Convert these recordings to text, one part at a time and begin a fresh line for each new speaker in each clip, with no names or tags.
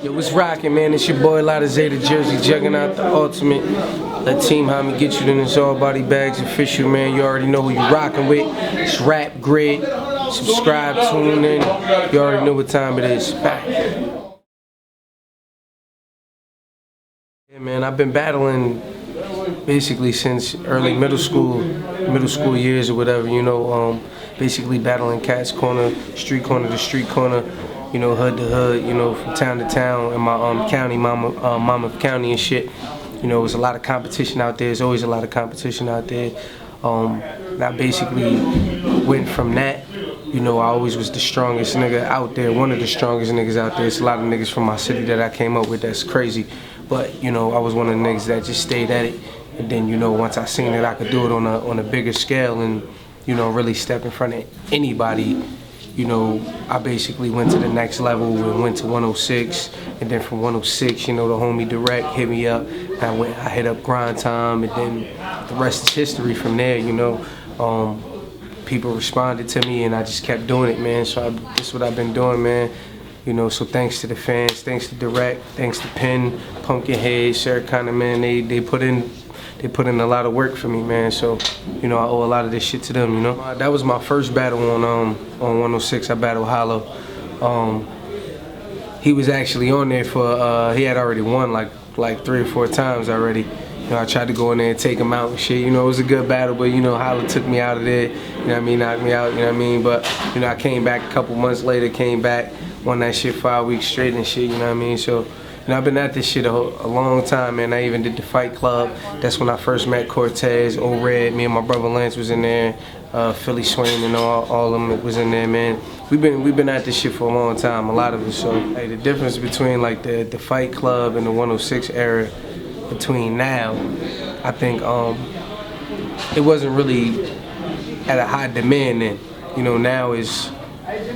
Yo, what's rockin', man? It's your boy Lotta Zay, the Jersey Juggernaut, the ultimate. Let Team Homi get you in this all body bags official, man. You already know who you rockin' with. It's Rap Grid. Subscribe, tune in. You already know what time it is. Back. Yeah, man, I've been battling basically since early middle school years or whatever, you know, basically battling cats corner to street corner, you know, hood to hood, you know, from town to town in my county, Monmouth County and shit. You know, there's a lot of competition out there. There's always a lot of competition out there. And I basically went from that. You know, I always was the strongest nigga out there, one of the strongest niggas out there. It's a lot of niggas from my city that I came up with that's crazy. But, you know, I was one of the niggas that just stayed at it. And then, you know, once I seen that I could do it on a bigger scale and, you know, really step in front of anybody, you know, I basically went to the next level and went to 106. And then from 106, you know, the homie Direct hit me up. I hit up Grind Time, and then the rest is history from there, you know. People responded to me, and I just kept doing it, man. So that's what I've been doing, man. You know, so thanks to the fans, thanks to Direct, thanks to Penn, Pumpkinhead, Sir Kannon, man. They put in a lot of work for me, man. So, you know, I owe a lot of this shit to them, you know. That was my first battle on 106. I battled Holla. He was actually on there for he had already won like 3 or 4 times already. You know, I tried to go in there and take him out and shit. You know, it was a good battle, but, you know, Holla took me out of there. You know what I mean? Knocked me out, you know what I mean? But, you know, I came back a couple months later, came back, won that shit 5 weeks straight and shit, you know what I mean? So, you know, I've been at this shit a long time, man. I even did the Fight Club. That's when I first met Cortez, Old Red. Me and my brother Lance was in there. Philly Swain and all of them was in there, man. We've been at this shit for a long time, a lot of us. So, hey, the difference between like the Fight Club and the 106 era, between now, I think it wasn't really at a high demand then. You know, now is,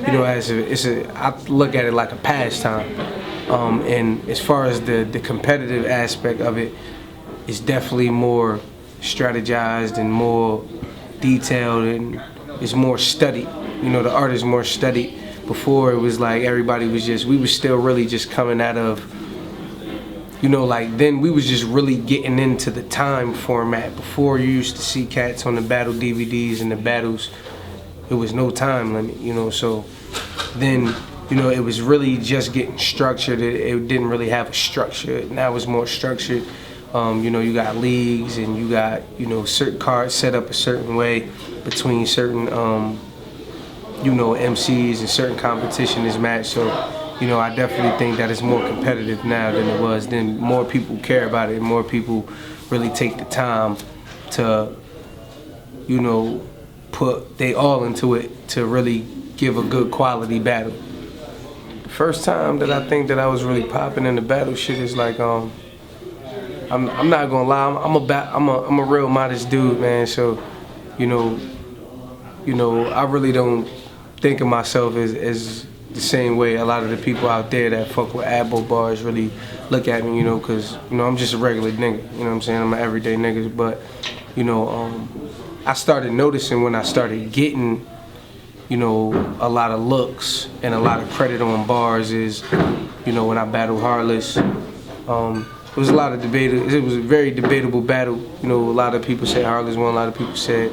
you know, I look at it like a pastime. And as far as the competitive aspect of it, it's definitely more strategized and more detailed and it's more studied. You know, the art is more studied. Before it was like everybody was we was still really just coming out of, you know, like then we was just really getting into the time format. Before you used to see cats on the battle DVDs and the battles, it was no time limit, you know, so then, you know, it was really just getting structured. It didn't really have a structure. Now it's more structured. You know, you got leagues and you got, you know, certain cards set up a certain way between certain, you know, MCs and certain competition is matched. So, you know, I definitely think that it's more competitive now than it was then. More people care about it and more people really take the time to, you know, put they all into it to really give a good quality battle. The first time that I think that I was really popping in the battle shit is like, I'm not gonna lie, I'm a real modest dude, man. So, you know, I really don't think of myself as the same way a lot of the people out there that fuck with ABBO bars really look at me, you know, cause, you know, I'm just a regular nigga, you know what I'm saying? I'm an everyday nigga, but, you know, I started noticing when I started getting, you know, a lot of looks and a lot of credit on bars is, you know, when I battled Heartless. It was a lot of debate. It was a very debatable battle. You know, a lot of people said Heartless won, a lot of people said,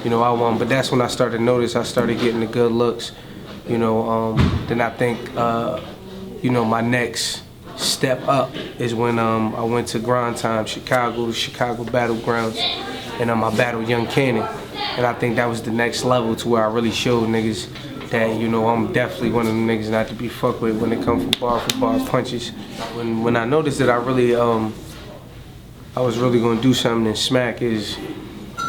you know, I won. But that's when I started to notice, I started getting the good looks. You know, then I think, you know, my next step up is when I went to Grind Time, Chicago Battlegrounds, and I battled Young Kannon. And I think that was the next level to where I really showed niggas that, you know, I'm definitely one of the niggas not to be fucked with when it comes for bar punches. When I noticed that I really, I was really gonna do something in Smack is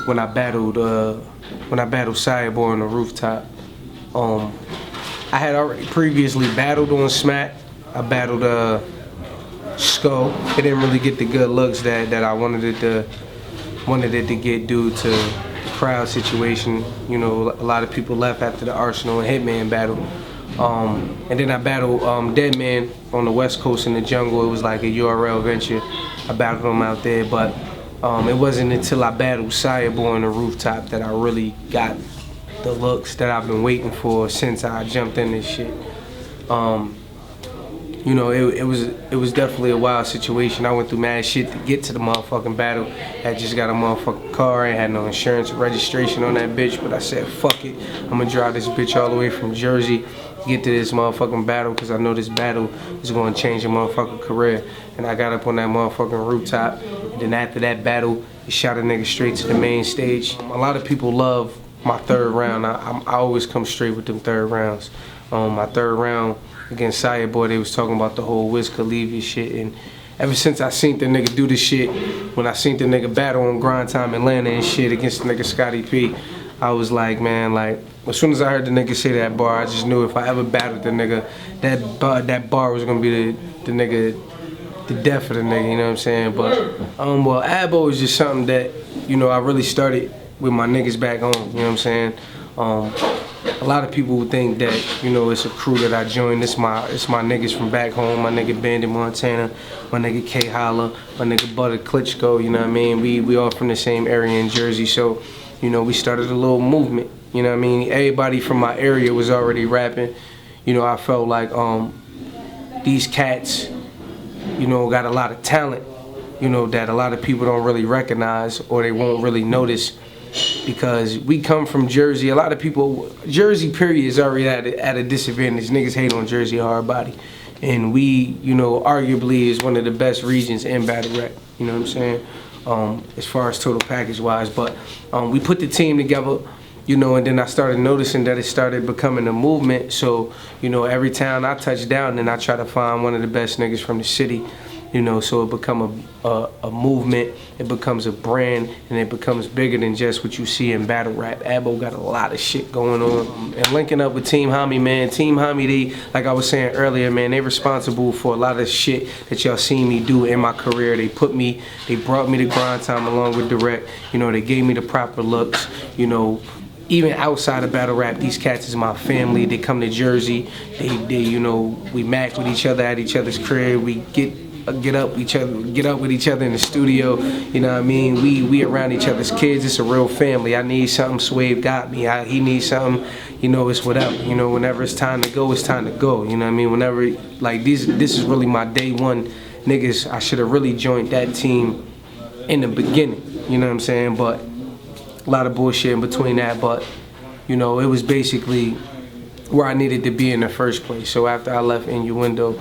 when I battled Cyborg on the rooftop. I had already previously battled on Smack. I battled Skull. It didn't really get the good looks that I wanted it to get due to the crowd situation. You know, a lot of people left after the Arsonal and Hitman battle. And then I battled Dead Man on the West Coast in the jungle. It was like a URL venture. I battled him out there, but it wasn't until I battled Cyborg on the rooftop that I really got the looks that I've been waiting for since I jumped in this shit. you know, it was definitely a wild situation. I went through mad shit to get to the motherfucking battle. I just got a motherfucking car. I had no insurance or registration on that bitch, but I said, fuck it. I'm gonna drive this bitch all the way from Jersey to get to this motherfucking battle, because I know this battle is gonna change a motherfucking career. And I got up on that motherfucking rooftop, and then after that battle, it shot a nigga straight to the main stage. A lot of people love my third round. I always come straight with them third rounds. My third round against Saya Boy, they was talking about the whole Wiz Khalifa shit, and ever since I seen the nigga do this shit, when I seen the nigga battle on Grind Time Atlanta and shit against the nigga Scotty P, I was like, man, like, as soon as I heard the nigga say that bar, I just knew if I ever battled the nigga, that bar was gonna be the nigga, the death of the nigga, you know what I'm saying? But, well, ABBO is just something that, you know, I really started with my niggas back home, you know what I'm saying? A lot of people would think that, you know, it's a crew that I joined. It's my niggas from back home. My nigga Bandit Montana, my nigga K Holla, my nigga Butter Klitschko, you know what I mean? We all from the same area in Jersey, so, you know, we started a little movement, you know what I mean? Everybody from my area was already rapping. You know, I felt like these cats, you know, got a lot of talent, you know, that a lot of people don't really recognize or they won't really notice, because we come from Jersey. A lot of people, Jersey period is already at a disadvantage. Niggas hate on Jersey hard body. And we, you know, arguably is one of the best regions in battle rap, you know what I'm saying? As far as total package wise. But we put the team together, you know, and then I started noticing that it started becoming a movement. So, you know, every town I touch down, then I try to find one of the best niggas from the city. You know, so it become a movement, it becomes a brand, and it becomes bigger than just what you see in battle rap. ABBO got a lot of shit going on. And linking up with Team Homi, man. Team Homi, they, like I was saying earlier, man, they responsible for a lot of shit that y'all seen me do in my career. They brought me to Grind Time along with Direct. You know, they gave me the proper looks. You know, even outside of battle rap, these cats is my family. They come to Jersey. They you know, we mac with each other at each other's crib. We get up with each other in the studio, you know what I mean? We around each other's kids. It's a real family. I need something, Swave got me. He needs something, you know, it's whatever. You know, whenever it's time to go, it's time to go. You know what I mean? Whenever, like, this is really my day one niggas. I should have really joined that team in the beginning, you know what I'm saying? But a lot of bullshit in between that, but, you know, it was basically where I needed to be in the first place. So after I left Innuendo,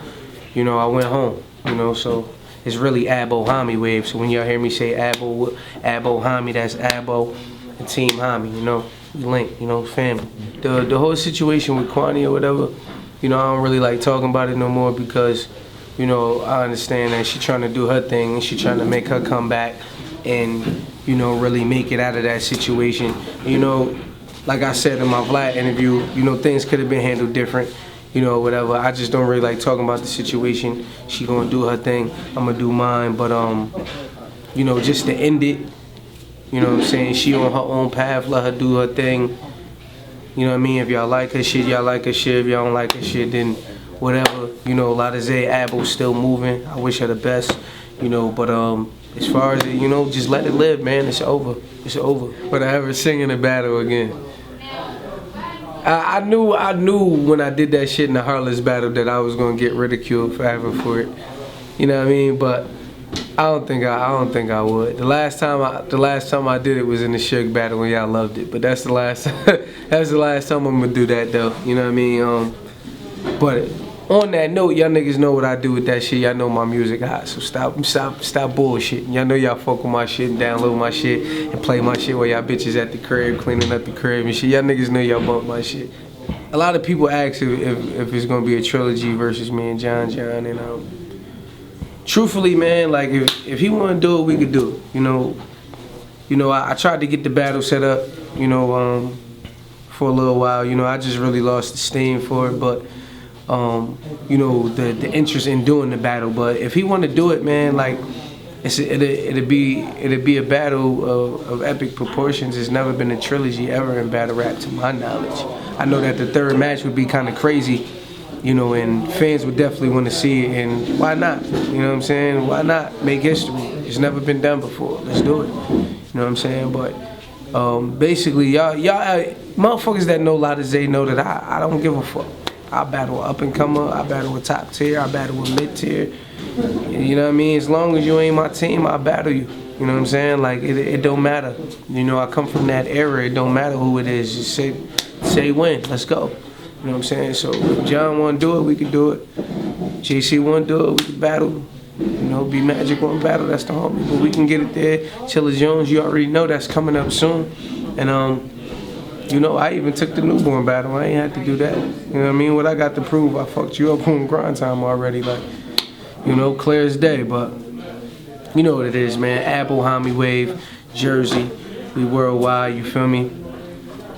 you know, I went home. You know, so it's really ABBO Homi wave. So when y'all hear me say ABBO Homi, that's ABBO and Team Homi. You know, we link. You know, family. The whole situation with Kwanii or whatever, you know, I don't really like talking about it no more, because, you know, I understand that she trying to do her thing and she trying to make her come back and, you know, really make it out of that situation. You know, like I said in my Vlad interview, you know, things could have been handled different. You know, whatever. I just don't really like talking about the situation. She gonna do her thing, I'm gonna do mine. But you know, just to end it, you know what I'm saying? She on her own path, let her do her thing. You know what I mean? If y'all like her shit, y'all like her shit. If y'all don't like her shit, then whatever. You know, Lotta Zay, ABBO still moving. I wish her the best. You know, but as far as it, you know, just let it live, man. It's over. It's over. But I ever sing in a battle again. I knew when I did that shit in the Heartless battle that I was gonna get ridiculed forever for it. You know what I mean? But I don't think I would. The last time I did it was in the Suge battle when y'all loved it. But that's the last that's the last time I'm gonna do that though. You know what I mean? But on that note, y'all niggas know what I do with that shit. Y'all know my music hot, so stop bullshitting. Y'all know y'all fuck with my shit and download my shit and play my shit while y'all bitches at the crib cleaning up the crib and shit. Y'all niggas know y'all bump my shit. A lot of people ask if it's gonna be a trilogy versus me and John, and truthfully, man, like if he wanna do it, we could do it. You know, I tried to get the battle set up, you know, for a little while. You know, I just really lost the steam for it, but. You know, the interest in doing the battle. But if he want to do it, man, like it'd be a battle of epic proportions. There's never been a trilogy ever in battle rap to my knowledge. I know that the third match would be kind of crazy, you know, and fans would definitely want to see it. And why not? You know what I'm saying? Why not make history? It's never been done before. Let's do it. You know what I'm saying? But basically, y'all motherfuckers that know Lotta Zay know that I don't give a fuck. I battle up and comer, I battle with top tier, I battle with mid tier. You know what I mean? As long as you ain't my team, I battle you. You know what I'm saying? Like it don't matter. You know, I come from that era. It don't matter who it is. Just say when. Let's go. You know what I'm saying? So if John wanna do it, we can do it. JC wanna do it, we can battle. You know, Be Magic wanna battle, that's the homie. But we can get it there. Chilla Jones, you already know that's coming up soon. And you know, I even took the newborn battle. I ain't had to do that. You know what I mean? What I got to prove, I fucked you up on grind time already. Like, you know, clear as day. But you know what it is, man. ABBO, Homi, Wave, Jersey. We worldwide, you feel me?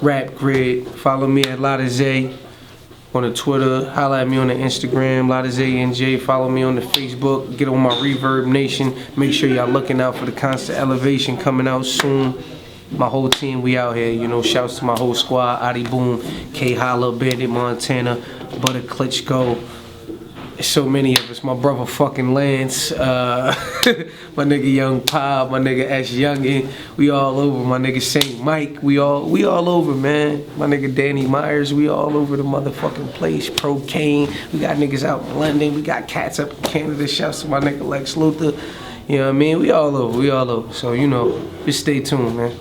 Rap Grid. Follow me at Lotta Zay on the Twitter. Holla at me on the Instagram, Lotta Zay NJ. Follow me on the Facebook. Get on my Reverb Nation. Make sure y'all looking out for the Constant Elevation coming out soon. My whole team, we out here, you know. Shouts to my whole squad, Adi Boom, K Holla, Bandit Montana, Butter Klitschko. There's so many of us. My brother fucking Lance, my nigga Young Pop, my nigga S Youngin. We all over. My nigga Saint Mike. We all over, man. My nigga Danny Myers. We all over the motherfucking place. Pro Kane. We got niggas out in London. We got cats up in Canada. Shouts to my nigga Lex Luthor. You know what I mean? We all over. So, you know, just stay tuned, man.